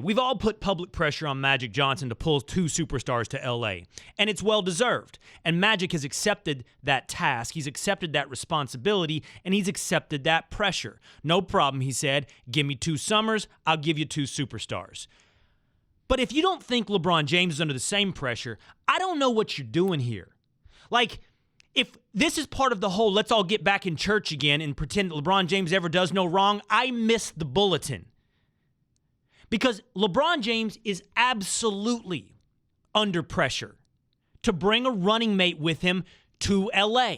We've all put public pressure on Magic Johnson to pull two superstars to LA, and it's well-deserved. And Magic has accepted that task, he's accepted that responsibility, and he's accepted that pressure. No problem, he said. Give me 2 summers, I'll give you 2 superstars. But if you don't think LeBron James is under the same pressure, I don't know what you're doing here. Like, if this is part of the whole let's all get back in church again and pretend that LeBron James ever does no wrong, I missed the bulletin. Because LeBron James is absolutely under pressure to bring a running mate with him to LA.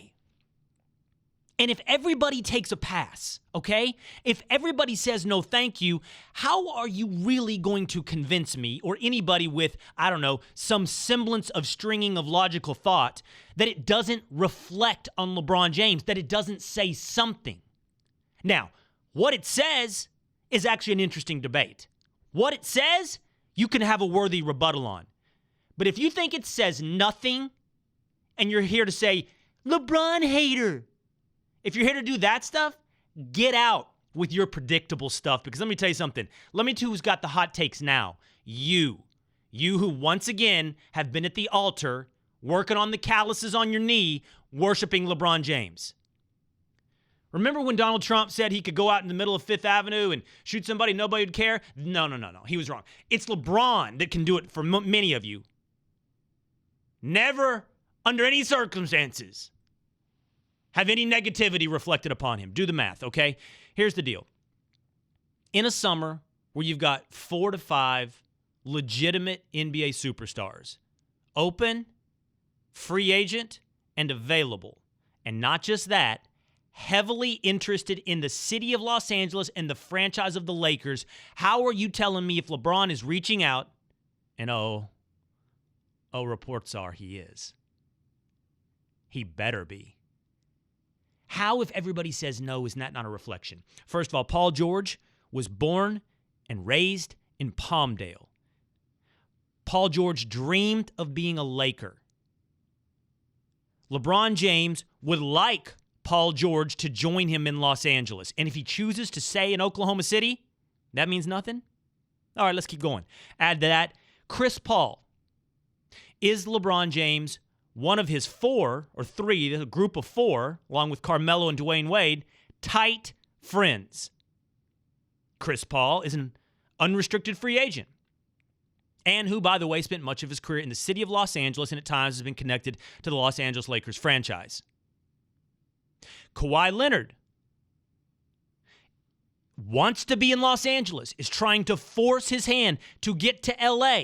And if everybody takes a pass, okay? If everybody says no thank you, how are you really going to convince me or anybody with, I don't know, some semblance of stringing of logical thought that it doesn't reflect on LeBron James, that it doesn't say something? Now, what it says is actually an interesting debate. What it says, you can have a worthy rebuttal on. But if you think it says nothing and you're here to say, LeBron hater, if you're here to do that stuff, get out with your predictable stuff. Because let me tell you something. Let me tell you who's got the hot takes now. You who once again have been at the altar, working on the calluses on your knee, worshiping LeBron James. Remember when Donald Trump said he could go out in the middle of Fifth Avenue and shoot somebody, nobody would care? No. He was wrong. It's LeBron that can do it for many of you. Never, under any circumstances, have any negativity reflected upon him. Do the math, okay? Here's the deal. In a summer where you've got 4 to 5 legitimate NBA superstars, open, free agent, and available, and not just that, heavily interested in the city of Los Angeles and the franchise of the Lakers, how are you telling me if LeBron is reaching out, and reports are he is. He better be. How, if everybody says no, is that not a reflection? First of all, Paul George was born and raised in Palmdale. Paul George dreamed of being a Laker. LeBron James would like Paul George to join him in Los Angeles. And if he chooses to stay in Oklahoma City, that means nothing? All right, let's keep going. Add to that, Chris Paul. Is LeBron James one of his 4 or 3, the group of 4, along with Carmelo and Dwayne Wade, tight friends? Chris Paul is an unrestricted free agent, and who, by the way, spent much of his career in the city of Los Angeles and at times has been connected to the Los Angeles Lakers franchise. Kawhi Leonard wants to be in Los Angeles, is trying to force his hand to get to LA.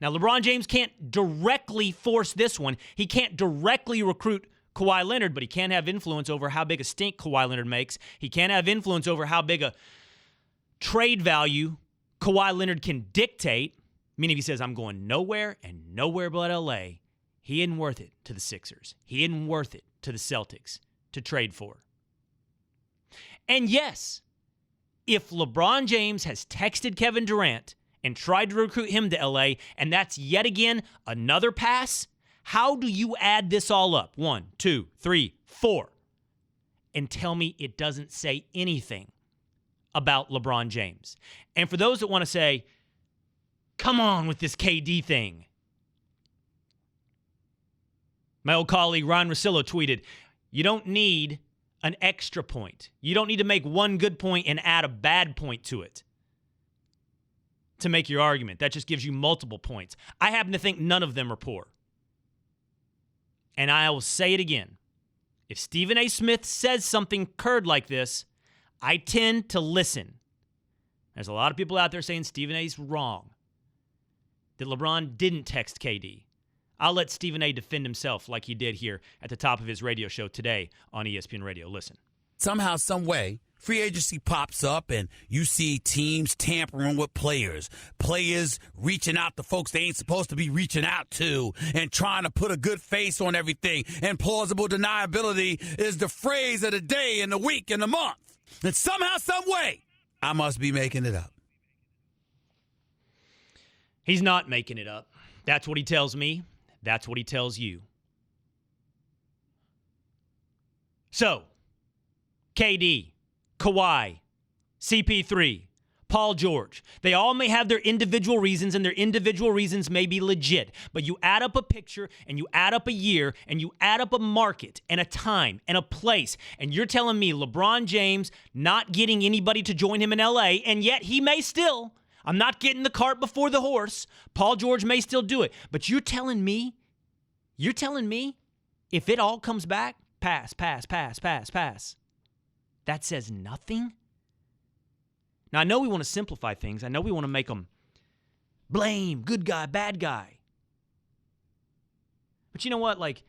Now, LeBron James can't directly force this one. He can't directly recruit Kawhi Leonard, but he can have influence over how big a stink Kawhi Leonard makes. He can have influence over how big a trade value Kawhi Leonard can dictate, meaning if he says, I'm going nowhere and nowhere but LA, he isn't worth it to the Sixers. He isn't worth it to the Celtics to trade for. And yes, if LeBron James has texted Kevin Durant and tried to recruit him to LA, and that's yet again another pass, how do you add this all up? 1, 2, 3, 4, and tell me it doesn't say anything about LeBron James? And for those that want to say, come on with this KD thing, my old colleague Ron Russillo tweeted, you don't need an extra point. You don't need to make one good point and add a bad point to it to make your argument. That just gives you multiple points. I happen to think none of them are poor. And I will say it again. If Stephen A. Smith says something curd like this, I tend to listen. There's a lot of people out there saying Stephen A's wrong, that LeBron didn't text KD. I'll let Stephen A. defend himself like he did here at the top of his radio show today on ESPN Radio. Listen. Somehow, some way, free agency pops up and you see teams tampering with players reaching out to folks they ain't supposed to be reaching out to and trying to put a good face on everything. And plausible deniability is the phrase of the day and the week and the month. And somehow, some way, I must be making it up. He's not making it up. That's what he tells me. That's what he tells you. So, KD, Kawhi, CP3, Paul George. They all may have their individual reasons, and their individual reasons may be legit. But you add up a picture, and you add up a year, and you add up a market, and a time, and a place, and you're telling me LeBron James not getting anybody to join him in LA, and yet he may still. I'm not getting the cart before the horse. Paul George may still do it. But you're telling me, if it all comes back, pass. That says nothing? Now, I know we want to simplify things. I know we want to make them blame, good guy, bad guy. But you know what? Like,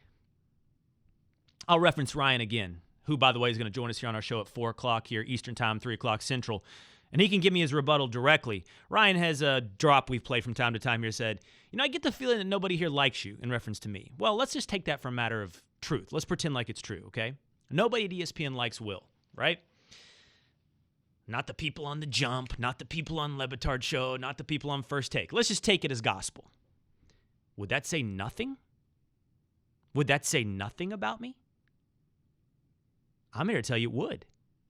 I'll reference Ryan again, who, by the way, is going to join us here on our show at 4 o'clock here Eastern Time, 3 o'clock Central. And he can give me his rebuttal directly. Ryan has a drop we've played from time to time here said, I get the feeling that nobody here likes you in reference to me. Well, let's just take that for a matter of truth. Let's pretend like it's true, okay? Nobody at ESPN likes Will, right? Not the people on The Jump, not the people on LeBatard Show, not the people on First Take. Let's just take it as gospel. Would that say nothing? Would that say nothing about me? I'm here to tell you it would.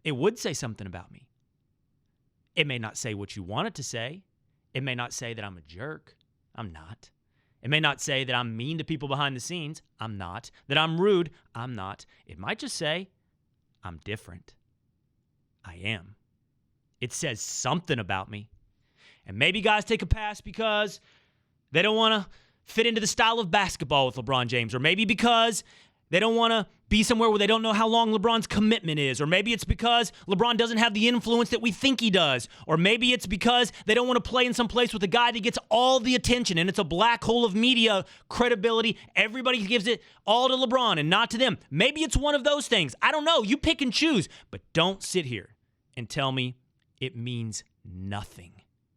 It would say something about me. It may not say what you want it to say. It may not say that I'm a jerk. I'm not. It may not say that I'm mean to people behind the scenes. I'm not. That I'm rude. I'm not. It might just say I'm different. I am. It says something about me. And maybe guys take a pass because they don't want to fit into the style of basketball with LeBron James, or maybe because they don't want to be somewhere where they don't know how long LeBron's commitment is, or maybe it's because LeBron doesn't have the influence that we think he does, or maybe it's because they don't want to play in some place with a guy that gets all the attention and it's a black hole of media credibility. Everybody gives it all to LeBron and not to them. Maybe it's one of those things. I don't know. You pick and choose, but don't sit here and tell me it means nothing.